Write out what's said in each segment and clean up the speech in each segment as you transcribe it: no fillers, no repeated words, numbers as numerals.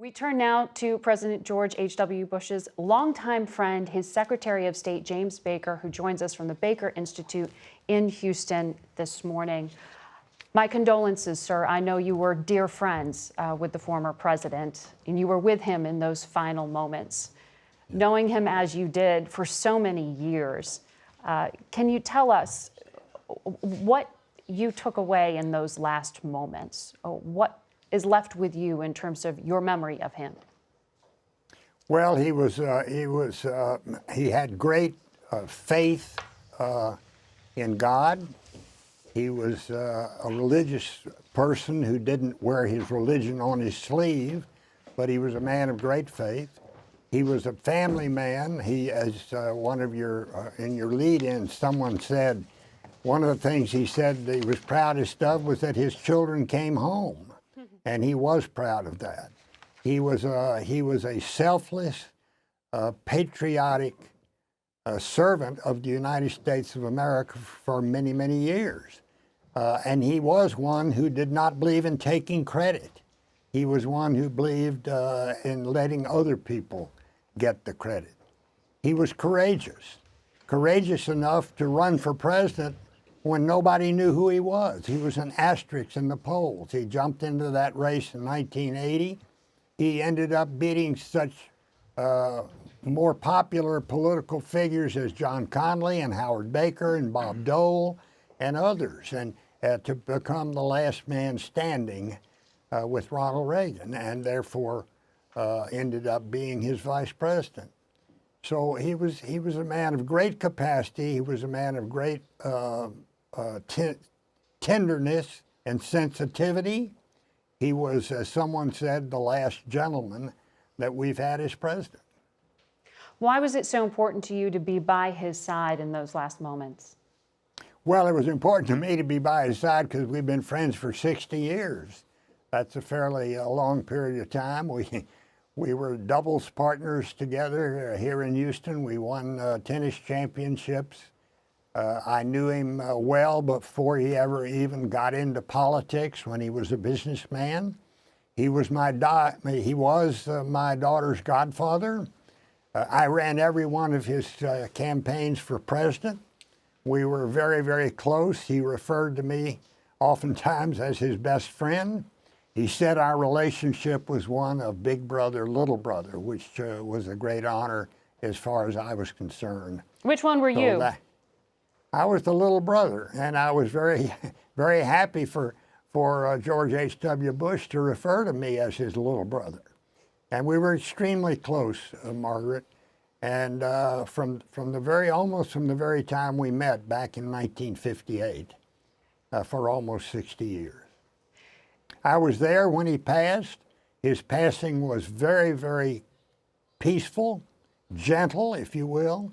We turn now to President George H.W. Bush's longtime friend, his Secretary of State, James Baker, who joins us from the Baker Institute in Houston this morning. My condolences, sir. I know you were dear friends with the former president, and you were with him in those final moments. Knowing him as you did for so many years, can you tell us what you took away in those last moments? What is left with you in terms of your memory of him? Well, he had great faith in God. He was a religious person who didn't wear his religion on his sleeve, but he was a man of great faith. He was a family man. He, as one of your, in your lead-in, someone said, one of the things he said that he was proudest of was that his children came home. And he was proud of that. He was a selfless, patriotic servant of the United States of America for many, many years. And he was one who did not believe in taking credit. He was one who believed in letting other people get the credit. He was courageous enough to run for president when nobody knew who he was. He was an asterisk in the polls. He jumped into that race in 1980. He ended up beating such more popular political figures as John Connally and Howard Baker and Bob Dole and others, and to become the last man standing with Ronald Reagan, and therefore ended up being his vice president. So he was a man of great capacity. He was a man of great tenderness and sensitivity. He was, as someone said, the last gentleman that we've had as president. Why was it so important to you to be by his side in those last moments? Well, it was important to me to be by his side because we've been friends for 60 years. That's a fairly long period of time. We were doubles partners together here in Houston. We won tennis championships. I knew him well before he ever even got into politics when he was a businessman. He was my daughter's godfather. I ran every one of his campaigns for president. We were very, very close. He referred to me oftentimes as his best friend. He said our relationship was one of big brother, little brother, which was a great honor as far as I was concerned. Which one were you? I was the little brother, and I was very, very happy for George H.W. Bush to refer to me as his little brother. And we were extremely close, Margaret, and almost from the very time we met back in 1958, for almost 60 years. I was there when he passed. His passing was very, very peaceful, gentle, if you will.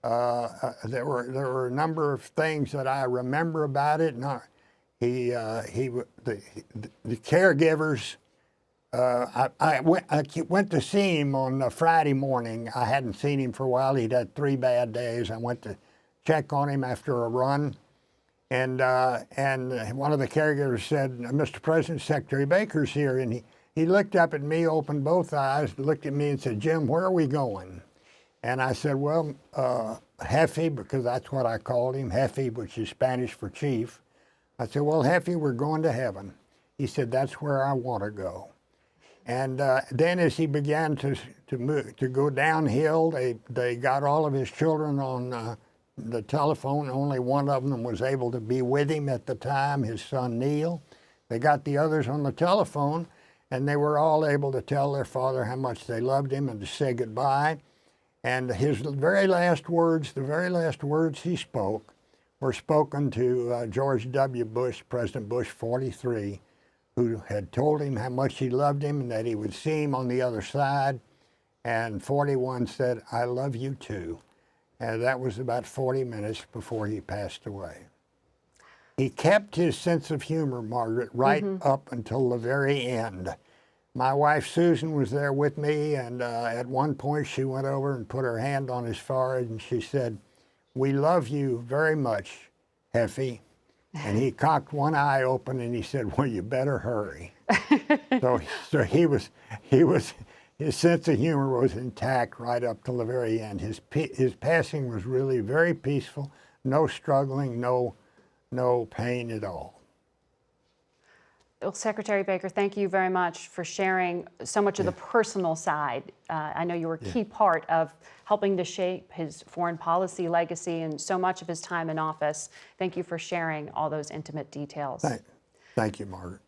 There were a number of things that I remember about it. The caregivers. I went to see him on a Friday morning. I hadn't seen him for a while. He'd had 3 bad days. I went to check on him after a run, and one of the caregivers said, "Mr. President, Secretary Baker's here." And he looked up at me, opened both eyes, looked at me, and said, "Jim, where are we going?" And I said, "Well, Jefe," because that's what I called him, Jefe, which is Spanish for chief. I said, "Well, Jefe, we're going to heaven." He said, "That's where I want to go." And then as he began to go downhill, they got all of his children on the telephone. Only one of them was able to be with him at the time, his son Neil. They got the others on the telephone, and they were all able to tell their father how much they loved him and to say goodbye. And his very last words, the very last words he spoke, were spoken to George W. Bush, President Bush 43, who had told him how much he loved him and that he would see him on the other side. And 41 said, "I love you too." And that was about 40 minutes before he passed away. He kept his sense of humor, Margaret, right up until the very end. My wife Susan was there with me, and at one point she went over and put her hand on his forehead and she said, "We love you very much, Jefe." And he cocked one eye open and he said, "Well, you better hurry." So his sense of humor was intact right up till the very end. His passing was really very peaceful, no struggling, no pain at all. Well, Secretary Baker, thank you very much for sharing so much of the personal side. I know you were a key part of helping to shape his foreign policy legacy and so much of his time in office. Thank you for sharing all those intimate details. Thank you, Margaret.